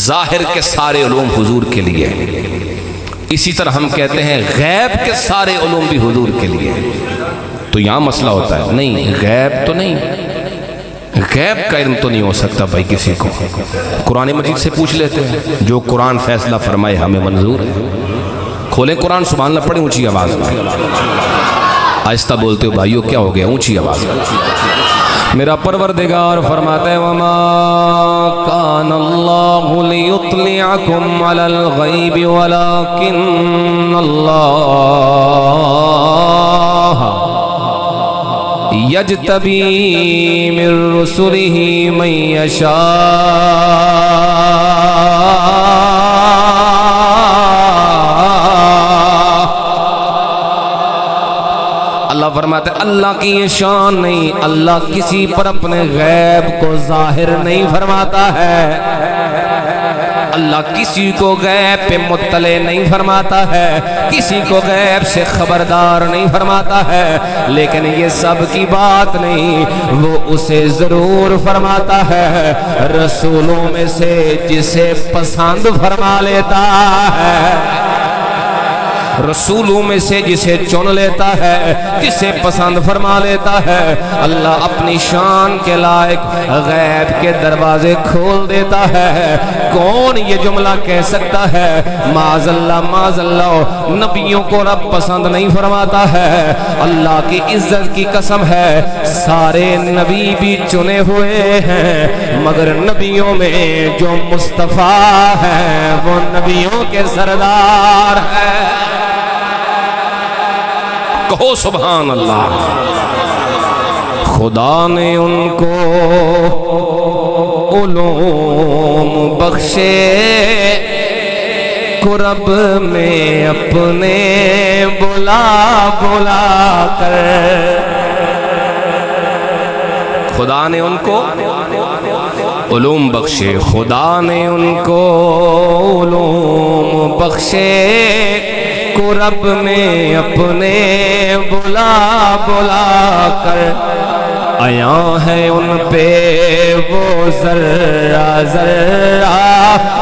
ظاہر کے سارے علوم حضور کے لیے، اسی طرح ہم کہتے ہیں غیب کے سارے علوم بھی حضور کے لیے۔ تو یہاں مسئلہ ہوتا ہے نہیں، غیب تو نہیں، غیب کا علم تو نہیں ہو سکتا بھائی کسی کو۔ قرآن مجید سے پوچھ لیتے ہیں، جو قرآن فیصلہ فرمائے ہمیں منظور ہے۔ کھولیں قرآن، سبحان اللہ پڑھیں اونچی آواز میں، آہستہ بولتے ہو بھائیو، کیا ہو گیا؟ اونچی آواز میں۔ میرا پروردگار فرماتا ہے وَمَا كَانَ اللَّهُ لِيُطْلِعَكُمْ عَلَى الْغَيْبِ وَلَكِنَّ اللَّهَ يَجْتَبِي مِن رُّسُلِهِ مَن يَشَاءُ۔ اللہ فرماتا ہے اللہ کی یہ شان نہیں، اللہ کسی پر اپنے غیب کو ظاہر نہیں فرماتا ہے، اللہ کسی کو غیب پہ مطلع نہیں فرماتا ہے، کسی کو غیب سے خبردار نہیں فرماتا ہے، لیکن یہ سب کی بات نہیں، وہ اسے ضرور فرماتا ہے رسولوں میں سے جسے پسند فرما لیتا ہے، رسولوں میں سے جسے چن لیتا ہے، جسے پسند فرما لیتا ہے، اللہ اپنی شان کے لائق غیب کے دروازے کھول دیتا ہے۔ کون یہ جملہ کہہ سکتا ہے معاذ اللہ نبیوں کو رب پسند نہیں فرماتا ہے؟ اللہ کی عزت کی قسم ہے سارے نبی بھی چنے ہوئے ہیں، مگر نبیوں میں جو مصطفیٰ ہے وہ نبیوں کے سردار ہے۔ کہو سبحان اللہ۔ خدا نے ان کو علوم بخشے، قرب میں اپنے بلا بلا کر، خدا نے ان کو علوم بخشے، خدا نے ان کو علوم بخشے، قرب میں اپنے بلا بلا کر، آیا ہے ان پہ وہ ذرہ ذرہ،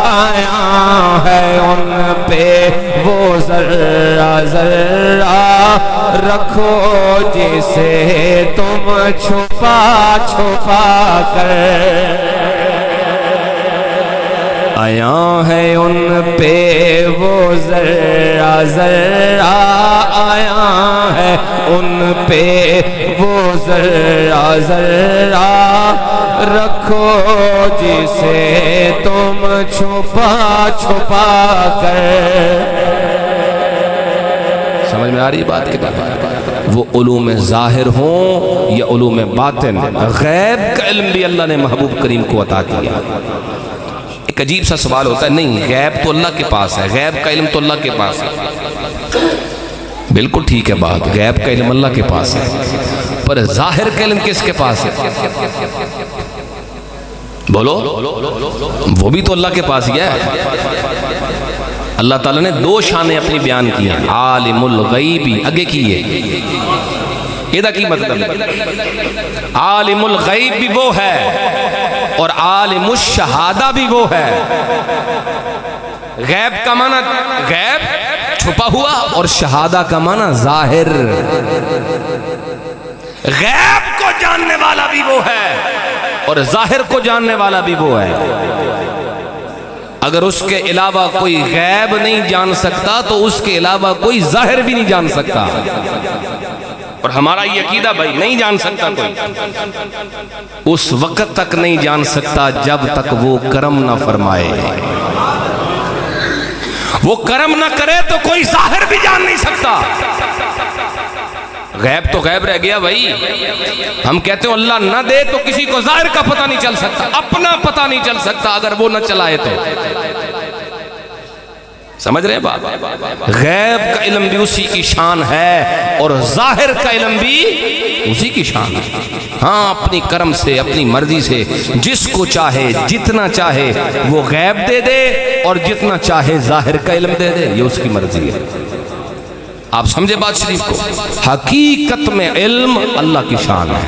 آیا ہے ان پہ وہ ذرہ ذرہ، رکھو جسے تم چھپا چھپا کر، آیا ہے ان پہ وہ ذرہ ذرہ، آیا ہے ان پہ وہ ذرہ ذرہ، رکھو جسے تم چھپا چھپا کر۔ سمجھ میں آ رہی بات کی بات؟ وہ علوم ظاہر ہوں یا علوم باطن، غیب کا علم بھی اللہ نے محبوب کریم کو عطا کیا۔ ایک عجیب سا سوال ہوتا ہے نہیں غیب تو اللہ کے پاس ہے، غیب کا علم تو اللہ کے پاس ہے، بالکل ٹھیک ہے بات، غیب کا علم اللہ کے پاس ہے، پر ظاہر کا علم کس کے پاس ہے؟ بولو، وہ بھی تو اللہ کے پاس ہی ہے۔ اللہ تعالیٰ نے دو شانیں اپنی بیان کی ہیں، عالم الغیبی اگے کیے، یہ کی مطلب عالم الغیب بھی وہ ہے اور عالم الشہادہ بھی وہ ہے۔ غیب کا معنی غیب چھپا ہوا اور شہادہ کا معنی ظاہر، غیب کو جاننے والا بھی وہ ہے اور ظاہر کو جاننے والا بھی وہ ہے۔ اگر اس کے علاوہ کوئی غیب نہیں جان سکتا تو اس کے علاوہ کوئی ظاہر بھی نہیں جان سکتا، اور ہمارا یہ عقیدہ بھائی نہیں جان سکتا کوئی، اس وقت تک نہیں جان سکتا جب تک وہ کرم نہ فرمائے، وہ کرم نہ کرے تو کوئی ظاہر بھی جان نہیں سکتا۔ غیب تو غیب رہ گیا بھائی، ہم کہتے ہیں اللہ نہ دے تو کسی کو ظاہر کا پتہ نہیں چل سکتا، اپنا پتہ نہیں چل سکتا اگر وہ نہ چلائے تو۔ سمجھ رہے ہیں بات؟ غیب کا علم بھی اسی کی شان ہے اور ظاہر کا علم بھی اسی کی شان ہے۔ ہاں اپنی کرم سے اپنی مرضی سے جس کو چاہے جتنا چاہے وہ غیب دے دے اور جتنا چاہے ظاہر کا علم دے دے، یہ اس کی مرضی ہے۔ آپ سمجھے بات شریف کو؟ حقیقت میں علم اللہ کی شان ہے.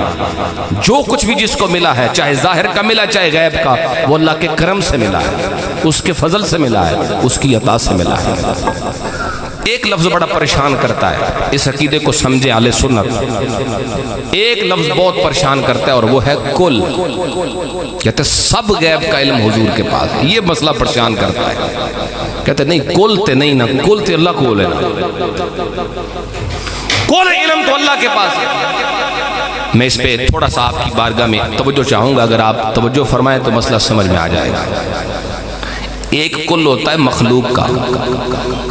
جو کچھ بھی جس کو ملا ہے، چاہے ظاہر کا ملا چاہے غیب کا، وہ اللہ کے کرم سے ملا ہے، اس کے فضل سے ملا ہے، اس کی عطا سے ملا ہے. ایک لفظ بڑا پریشان کرتا ہے، اس عقیدے کو سمجھے اہل سنت. ایک لفظ بہت پریشان کرتا ہے اور وہ ہے کل. کہتے سب غیب کا علم حضور کے پاس ہے. یہ مسئلہ پریشان کرتا ہے. کہتے نہیں کل تے نہیں نا، کل تے اللہ کو لینا، کل علم تو اللہ کے پاس ہے. میں اس پہ تھوڑا سا آپ کی بارگاہ میں توجہ چاہوں گا، اگر آپ توجہ فرمائیں تو مسئلہ سمجھ میں آ جائے گا. ایک کل ہوتا ہے مخلوق کا،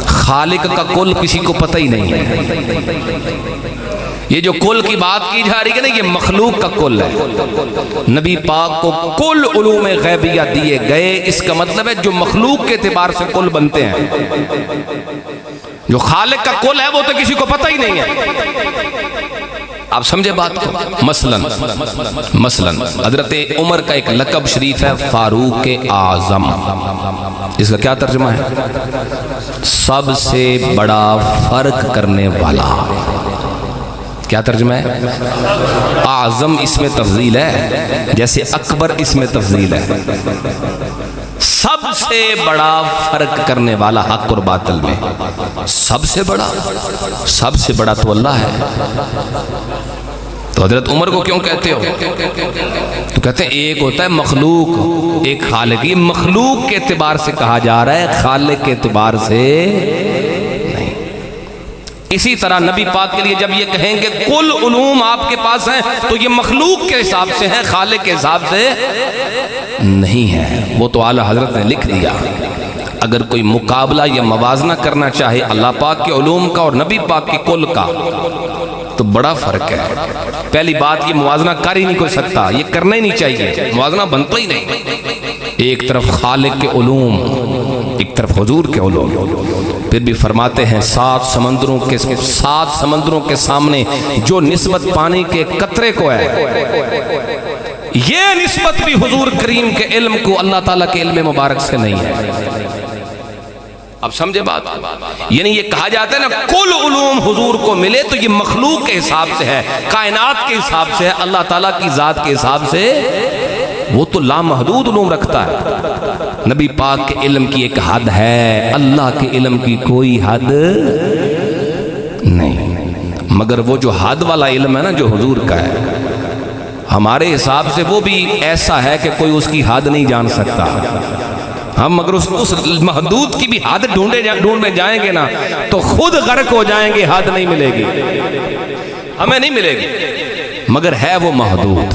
خالق کا کل کسی کو پتہ ہی نہیں ہے. یہ جو کل کی بات کی جا رہی ہے نا، یہ مخلوق کا کل ہے. نبی پاک کو کل علوم غیبیہ دیے گئے، اس کا مطلب ہے جو مخلوق کے اعتبار سے کل بنتے ہیں. جو خالق کا کل ہے وہ تو کسی کو پتہ ہی نہیں ہے. آپ سمجھے بات کو؟ مثلا حضرت عمر کا ایک لقب شریف ہے فاروق اعظم. اس کا کیا ترجمہ ہے؟ سب سے بڑا فرق کرنے والا. کیا ترجمہ ہے؟ اعظم اس میں تفضیل ہے، جیسے اکبر اس میں تفضیل ہے. سب سے بڑا فرق کرنے والا حق اور باطل میں. سب سے بڑا تو اللہ ہے. تو حضرت عمر کو کیوں کہتے ہو؟ تو کہتے ہیں ایک ہوتا ہے مخلوق، ایک خالق. یہ مخلوق کے اعتبار سے کہا جا رہا ہے، خالق کے اعتبار سے نہیں. اسی طرح نبی پاک کے لیے جب یہ کہیں گے کل علوم آپ کے پاس ہیں، تو یہ مخلوق کے حساب سے ہیں، خالق کے حساب سے نہیں ہے. وہ تو اعلیٰ حضرت نے لکھ دیا. اگر کوئی مقابلہ یا موازنہ کرنا چاہے اللہ پاک کے علوم کا اور نبی پاک کے کل کا، تو بڑا فرق ہے. پہلی بات یہ موازنہ کر ہی نہیں کوئی سکتا، یہ کرنا ہی نہیں چاہیے، موازنہ بنتا ہی نہیں. ایک طرف خالق کے علوم، ایک طرف حضور کے علوم. پھر بھی فرماتے ہیں سات سمندروں کے سامنے جو نسبت پانی کے قطرے کو ہے، یہ نسبت بھی حضور کریم کے علم کو اللہ تعالیٰ کے علم مبارک سے نہیں ہے. اب سمجھے بات؟ یعنی یہ کہا جاتا ہے نا کل علوم حضور کو ملے تو یہ مخلوق کے حساب سے ہے، کائنات کے حساب سے ہے، اللہ تعالیٰ کی ذات کے حساب سے وہ تو لامحدود علوم رکھتا ہے. نبی پاک کے علم کی ایک حد ہے، اللہ کے علم کی کوئی حد نہیں. مگر وہ جو حد والا علم ہے نا جو حضور کا ہے، ہمارے حساب سے وہ بھی ایسا ہے کہ کوئی اس کی حد نہیں جان سکتا. ہم مگر اس محدود کی بھی حد ڈھونڈنے جائیں گے نا تو خود غرق ہو جائیں گے. حد نہیں ملے گی، ہمیں نہیں ملے گی، مگر ہے وہ محدود.